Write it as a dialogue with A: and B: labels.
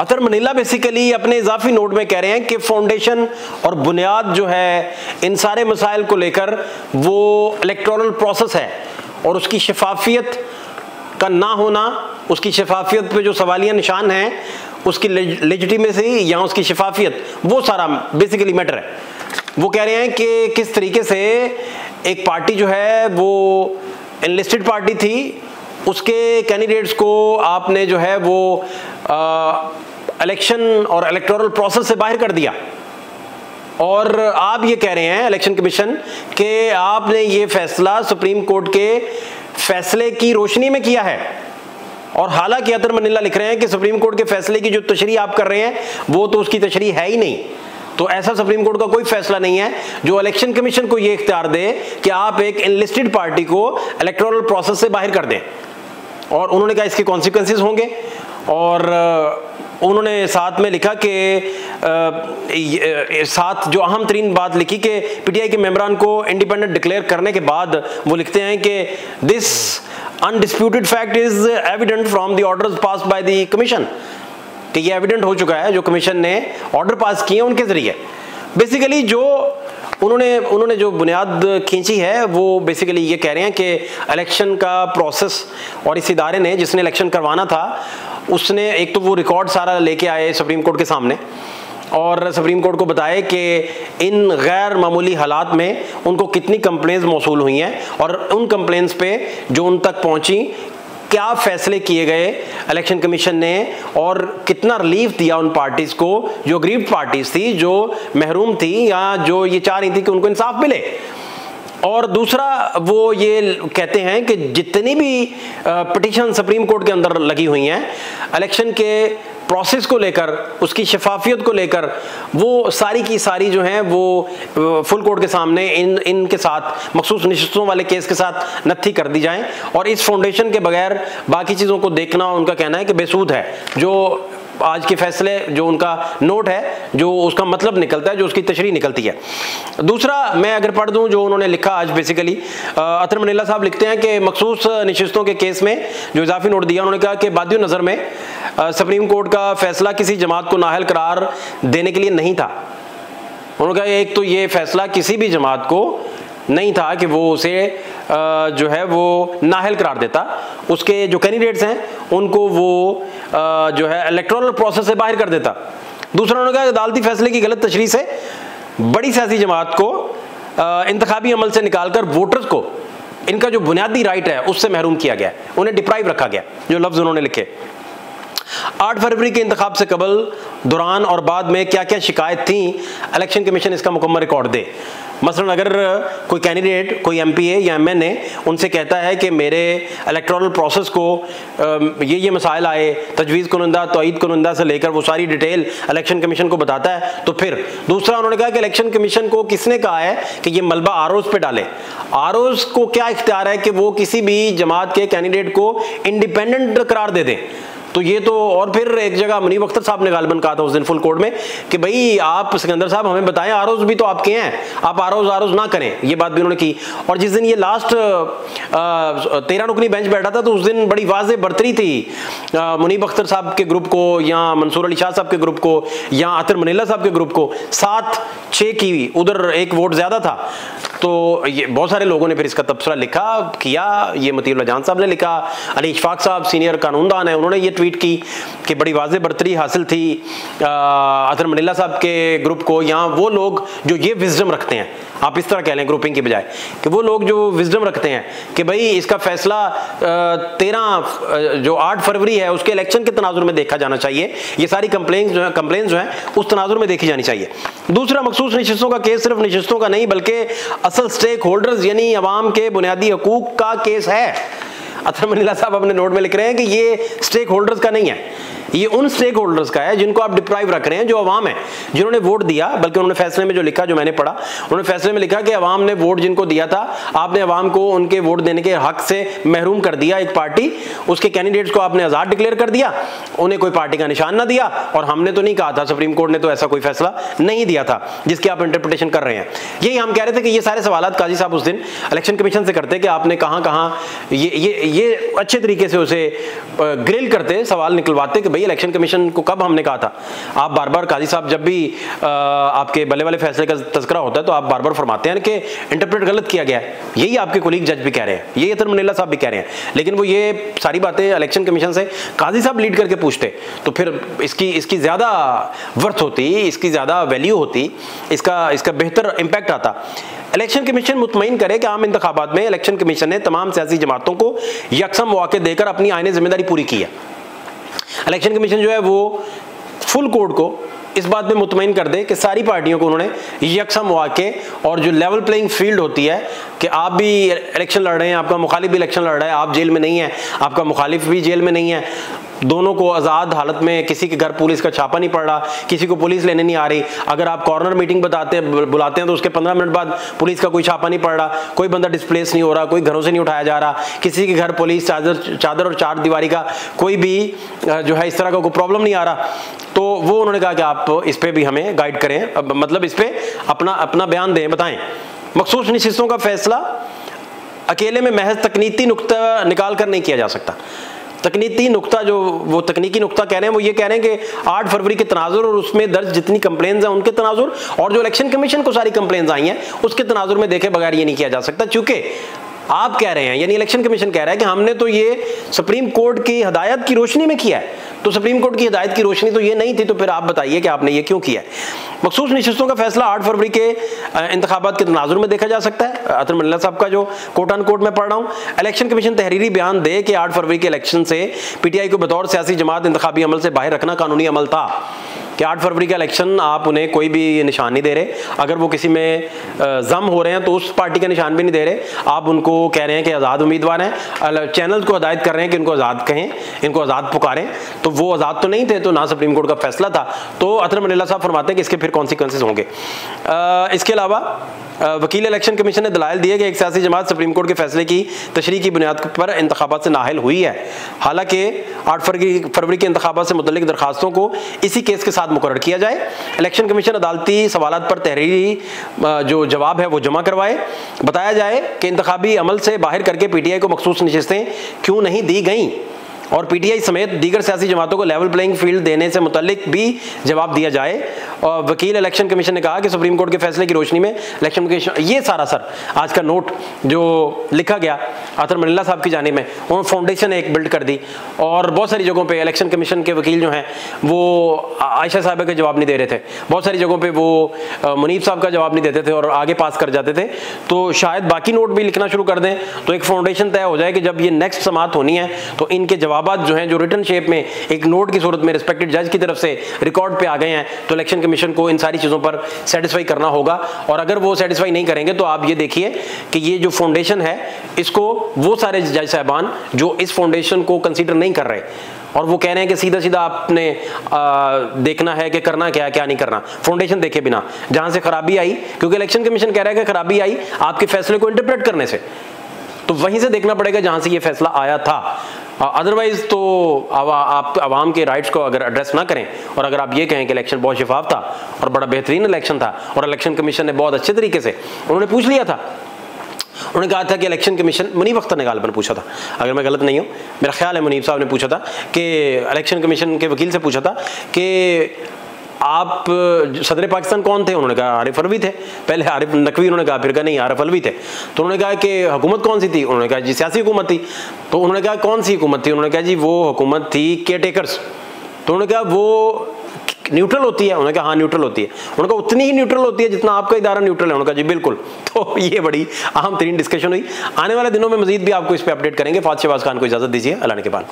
A: अतर Manila basically अपने इजाफी note में कह रहे हैं कि फाउंडेशन और बुनियाद जो है इन सारे मसाइल को लेकर वो इलेक्टोरल प्रोसेस है और उसकी शफाफियत का ना होना, उसकी शफाफियत पे जो सवालिया निशान हैं, उसकी लेजिटिमेसी या उसकी शफाफियत, वो सारा बेसिकली मैटर है। वो कह रहे हैं कि किस तरीके से एक पार्टी जो है वो एनलिस्टेड पार्टी थी, उसके कैंडिडेट्स को आपने जो है वो इलेक्शन और इलेक्टोरल प्रोसेस से बाहर कर दिया। और आप ये कह रहे हैं इलेक्शन कमीशन कि आपने ये फैसला सुप्रीम कोर्ट के फैसले की रोशनी में किया है। और हालांकि अतर मनीला लिख रहे हैं कि सुप्रीम कोर्ट के फैसले की जो तशरीह आप कर रहे हैं वो तो उसकी तशरीह है ही नहीं। तो ऐसा सुप्रीम कोर्ट का कोई फैसला नहीं है जो इलेक्शन कमीशन को ये इख्तियार दे कि आप एक एनलिस्टेड पार्टी को इलेक्टोरल प्रोसेस से बाहर कर दें। और उन्होंने कहा इसके कॉन्सिक्वेंसेस होंगे। और उन्होंने साथ में लिखा कि साथ जो अहम तरीन बात लिखी कि पीटीआई के मेंबरान को इंडिपेंडेंट डिक्लेयर करने के बाद वो लिखते हैं कि this undisputed fact is evident from the orders passed by the commission, कि ये एविडेंट हो चुका है जो कमीशन ने ऑर्डर पास किए उनके जरिए। बेसिकली जो उन्होंने जो बुनियाद खींची है वो बेसिकली ये कह रहे हैं कि इलेक्शन का प्रोसेस और इस इदारे ने जिसने इलेक्शन करवाना था उसने एक तो वो रिकॉर्ड सारा लेके आए सुप्रीम कोर्ट के सामने और सुप्रीम कोर्ट को बताए कि इन गैर मामूली हालात में उनको कितनी कंप्लेंट्स मौसूल हुई हैं और उन कंप्लेंट्स पे जो उन तक पहुंची क्या फैसले किए गए इलेक्शन कमीशन ने और कितना रिलीफ दिया उन पार्टीज को जो गरीब पार्टीज थी, जो महरूम थी या जो ये चाह रही थी कि उनको इंसाफ मिले। और दूसरा वो ये कहते हैं कि जितनी भी पिटीशन सुप्रीम कोर्ट के अंदर लगी हुई हैं इलेक्शन के प्रोसेस को लेकर, उसकी शफाफियत को लेकर, वो सारी की सारी जो हैं वो फुल कोर्ट के सामने इनके साथ मखसूस नशिस्तों वाले केस के साथ नत्थी कर दी जाएं और इस फाउंडेशन के बगैर बाकी चीज़ों को देखना उनका कहना है कि बेसूद है। जो आज के फैसले जो उनका नोट है जो उसका मतलब निकलता है, जो उसकी तशरीह निकलती है। दूसरा मैं अगर पढ़ दूं जो उन्होंने लिखा आज बेसिकली अतर मनीला साहब लिखते हैं कि मखसूस नशिस्तों के केस में जो इजाफी नोट दिया उन्होंने कहा कि बादियो नज़र में सुप्रीम कोर्ट का फैसला किसी जमात को नाअहल करार देने के लिए नहीं था। उन्होंने कहा एक तो ये फैसला किसी भी जमात को नहीं था कि वो उसे जो है वो नाअहल करार देता, उसके जो कैंडिडेट्स हैं उनको वो जो है इलेक्टोरल प्रोसेस से बाहर कर देता। दूसरा उन्होंने कहा अदालती फैसले की गलत तशरीह से बड़ी सियासी जमात को इंतखाबी अमल से निकालकर वोटर्स को इनका जो बुनियादी राइट है उससे महरूम किया गया, उन्हें डिप्राइव रखा गया। जो लफ्ज उन्होंने लिखे 8 फरवरी के इंतखाब से कबल, दौरान और बाद में क्या क्या शिकायत थी, इलेक्शन कमीशन इसका मुकम्मल रिकॉर्ड दे। मसलन अगर कोई कैंडिडेट, कोई एमपीए या एमएनए उनसे कहता है कि मेरे इलेक्टोरल प्रोसेस को ये मसाइल आए, तजवीज़ कुनंदा, तौईद कुनंदा से लेकर वो सारी डिटेल इलेक्शन कमीशन को बताता है तो फिर। दूसरा उन्होंने कहा कि इलेक्शन कमीशन को किसने कहा है कि ये मलबा आरओज़ पे डाले। आरओज़ को क्या इख्तियार है कि वो किसी भी जमात के कैंडिडेट को इंडिपेंडेंट करार दे दें। तो ये तो, और फिर एक जगह मुनीब अख्तर साहब ने गालिबन कहा था उस दिन फुल कोर्ट में कि भाई आप सिकंदर साहब हमें बताएं, आरोज भी तो आपके हैं, आप आरोज ना करें। ये बात भी उन्होंने की। और जिस दिन ये लास्ट 13 रुकनी बेंच बैठा था तो उस दिन बड़ी वाज़ेह बरतरी थी मुनीब अख्तर साहब के ग्रुप को या मंसूर अली शाह साहब के ग्रुप को या अतर मनीला साहब के ग्रुप को 7-6 की, उधर एक वोट ज्यादा था। तो ये बहुत सारे लोगों ने फिर इसका तबसरा लिखा किया। ये मतीउल्लाह जान साहब ने लिखा, अली इशफाक साहब सीनियर कानूनदान है, उन्होंने ये ट्वीट की कि बड़ी वाज़ेह बरतरी हासिल थी अतर मनीला साहब के ग्रुप को, या वो लोग जो ये विजडम रखते हैं, आप इस तरह कह लें ग्रुपिंग की बजाय, कि वो लोग जो विजडम रखते हैं कि भाई इसका फैसला 8 फरवरी है उसके इलेक्शन के तनाजुर में देखा जाना चाहिए। ये सारी कंप्लेंट्स जो हैं उस तनाजुर में देखी जानी चाहिए। दूसरा, मखसूस नशिस्तों का केस सिर्फ नशिस्तों का नहीं बल्कि असल स्टेक होल्डर्स यानी अवाम के बुनियादी हकूक का केस है। अतर मनीला साहब अपने नोट में लिख रहे हैं कि ये स्टेक होल्डर्स का नहीं है, ये उन स्टेक होल्डर्स का है जिनको आप डिप्राइव रख रहे हैं, जो अवाम है, जिन्होंने वोट दिया। बल्कि उन्होंने फैसले में जो लिखा, जो मैंने पढ़ा, उन्होंने फैसले में लिखा कि अवाम ने वोट जिनको दिया था, आपने अवाम को उनके वोट देने के हक से महरूम कर दिया। एक पार्टी, उसके कैंडिडेट्स को आपने आज़ाद डिक्लेयर कर दिया, उन्हें कोई पार्टी का निशान ना दिया। और हमने तो नहीं कहा था, सुप्रीम कोर्ट ने तो ऐसा कोई फैसला नहीं दिया था जिसकी आप इंटरप्रिटेशन कर रहे हैं। यही हम कह रहे थे कि ये सारे सवाल काजी साहब उस दिन इलेक्शन कमीशन से करते कि आपने कहाँ कहाँ ये अच्छे तरीके से उसे ग्रिल करते, सवाल निकलवाते कि भाई इलेक्शन कमीशन को कब हमने कहा था, आप बार बार काजी साहब जब भी आपके बल्ले वाले फैसले का तज़किरा होता है तो आप बार बार फरमाते हैं कि इंटरप्रेट गलत किया गया है। यही आपके कोलीग जज भी कह रहे हैं, यही अतर मनीला साहब भी कह रहे हैं, लेकिन वो ये सारी बातें इलेक्शन कमीशन से काजी साहब लीड करके पूछते तो फिर इसकी ज़्यादा वर्थ होती, इसकी ज़्यादा वैल्यू होती, इसका बेहतर इम्पैक्ट आता। इलेक्शन कमीशन मुतमईन करे कि आम इंतखाबात में इलेक्शन कमीशन ने तमाम सियासी जमातों को यकसम मौके देकर अपनी आईनी जिम्मेदारी पूरी की है। इलेक्शन कमीशन जो है वो फुल कोर्ट को इस बात में मुतमईन कर दे कि सारी पार्टियों को उन्होंने यकसम मौके और जो लेवल प्लेइंग फील्ड होती है कि आप भी इलेक्शन लड़ रहे हैं, आपका मुखालिफ भी इलेक्शन लड़ रहा है, आप जेल में नहीं है, आपका मुखालिफ भी जेल में नहीं है, दोनों को आज़ाद हालत में, किसी के घर पुलिस का छापा नहीं पड़ रहा, किसी को पुलिस लेने नहीं आ रही, अगर आप कॉर्नर मीटिंग बुलाते हैं तो उसके 15 मिनट बाद पुलिस का कोई छापा नहीं पड़ रहा, कोई बंदा डिस्प्लेस नहीं हो रहा, कोई घरों से नहीं उठाया जा रहा, किसी के घर पुलिस चादर और चार दीवारी का कोई भी जो है इस तरह का कोई प्रॉब्लम नहीं आ रहा, तो वो उन्होंने कहा कि आप इस पर भी हमें गाइड करें, मतलब इस पर अपना बयान दें, बताएं। मखसूस नशिस्तों का फैसला अकेले में महज तकनीकी नुक्ता निकाल कर नहीं किया जा सकता। तकनीकी नुक्ता, जो वो तकनीकी नुक्ता कह रहे हैं, वो ये कह रहे हैं कि 8 फरवरी के तनाजुर और उसमें दर्ज जितनी कंप्लेंट्स हैं उनके तनाजुर और जो इलेक्शन कमीशन को सारी कंप्लेंट्स आई हैं उसके तनाजुर में देखे बगैर ये नहीं किया जा सकता, चूंकि आप कह रहे हैं, यानी इलेक्शन कमीशन कह रहा है कि हमने तो ये सुप्रीम कोर्ट की हिदायत की रोशनी में किया है, तो सुप्रीम कोर्ट की हिदायत की रोशनी तो ये नहीं थी, तो फिर आप बताइए कि आपने ये क्यों किया है। मखसूस नशिस्तों का फैसला 8 फरवरी के इंतखाबात के तनाजुर में देखा जा सकता है। अतर मनीला साहब का जो कोट अन कोट में पढ़ रहा हूँ, इलेक्शन कमीशन तहरीरी बयान दे कि 8 फरवरी के इलेक्शन से पीटीआई को बतौर सियासी जमात इंतखाबी अमल से बाहर रखना कानूनी अमल था, कि 8 फरवरी का इलेक्शन आप उन्हें कोई भी निशान नहीं दे रहे, अगर वो किसी में जम हो रहे हैं तो उस पार्टी का निशान भी नहीं दे रहे, आप उनको कह रहे हैं कि आज़ाद उम्मीदवार हैं, चैनल को हिदायत कर रहे हैं कि इनको आज़ाद कहें, इनको आज़ाद पुकारें, तो वो आज़ाद तो नहीं थे, तो ना सुप्रीम कोर्ट का फैसला था, तो अतर मनीला साहब फरमाते हैं कि इसके फिर कॉन्सिक्वेंसेस होंगे। इसके अलावा वकील इलेक्शन कमीशन ने दलाइल दिए कि एक सियासी जमात सुप्रीम कोर्ट के फैसले की तशरीह की बुनियाद पर इंतखाबात से नाअहल हुई है, हालांकि 8 फरवरी के इंतखाबात से मुतल्लिक दरखास्तों को इसी केस के साथ मुकर्रर किया जाए। इलेक्शन कमीशन अदालती सवालात पर तहरीरी जो जवाब है वो जमा करवाए। बताया जाए कि इंतखाबी अमल से बाहर करके पीटीआई को मखसूस नशिस्तें क्यों नहीं दी गईं और पीटीआई समेत दीगर सियासी जमातों को लेवल प्लेइंग फील्ड देने से मुतल्लिक भी जवाब दिया जाए। और वकील इलेक्शन कमीशन ने कहा कि सुप्रीम कोर्ट के फैसले की रोशनी में इलेक्शन कमीशन, ये सारा सर आज का नोट जो लिखा गया अतर मनीला साहब की जानिब में, उन्होंने फाउंडेशन एक बिल्ड कर दी और बहुत सारी जगहों पे इलेक्शन कमीशन के वकील जो हैं वो आयशा साहब का जवाब नहीं दे रहे थे, बहुत सारी जगहों पे वो मुनीब साहब का जवाब नहीं देते थे और आगे पास कर जाते थे। तो शायद बाकी नोट भी लिखना शुरू कर दें तो एक फाउंडेशन तय हो जाए कि जब ये नेक्स्ट समाअत होनी है तो इनके जवाब जो हैं जो रिटन शेप में एक नोट की सूरत में रिस्पेक्टेड जज की तरफ से रिकॉर्ड पे आ गए हैं, तो इलेक्शन कमीशन को इन सारी चीज़ों पर सेटिस्फाई करना होगा। और अगर वो सेटिस्फाई नहीं करेंगे तो आप ये देखिए कि ये जो फाउंडेशन है इसको वो सारे जज साहबान जो इस फाउंडेशन को कंसीडर नहीं कर रहे और वो कह रहे हैं कि सीधा सीधा आपने देखना है कि करना क्या क्या नहीं करना, फाउंडेशन देखे बिना, जहां से खराबी आई, क्योंकि इलेक्शन कमीशन कह रहा है कि खराबी आई आपके फैसले को इंटरप्रेट करने से, तो वहीं से देखना पड़ेगा जहां से ये फैसला आया था। अदरवाइज तो आप आवाम के राइट्स को अगर एड्रेस ना करें और अगर आप ये कहें कि इलेक्शन बहुत शिफाफ था और बड़ा बेहतरीन इलेक्शन था और इलेक्शन कमीशन ने बहुत अच्छे तरीके से उन्होंने पूछ लिया था, उन्होंने कहा था कि इलेक्शन कमीशन, मुनीब अख्तर ने गालिबन पूछा था, अगर मैं गलत नहीं हूँ, मेरा ख्याल है मुनीब साहब ने पूछा था कि इलेक्शन कमीशन के वकील से पूछा था कि आप सदर पाकिस्तान कौन थे, उन्होंने कहा आरिफ अलवी थे, पहले आरिफ नकवी उन्होंने कहा, फिर कहा नहीं आरिफ अलवी थे, तो उन्होंने कहा कि हुकूमत कौन सी थी, उन्होंने कहा जी सियासी हुकूमत थी, तो उन्होंने कहा कौन सी हुकूमत थी, उन्होंने कहा जी वो हुकूमत थी केयर टेकर्स, तो उन्होंने कहा वो न्यूट्रल होती है, उन्होंने कहा हाँ न्यूट्रल होती है, उन्होंने कहा उतनी ही न्यूट्रल होती है जितना आपका इदारा न्यूट्रल है, उन्होंने कहा जी बिल्कुल। तो ये बड़ी अहम तरीन डिस्कशन हुई। आने वाले दिनों में मजीद भी आपको इस पर अपडेट करेंगे। फात शहबाज खान को इजाज़त दीजिए, अल्लाह ने के बाद।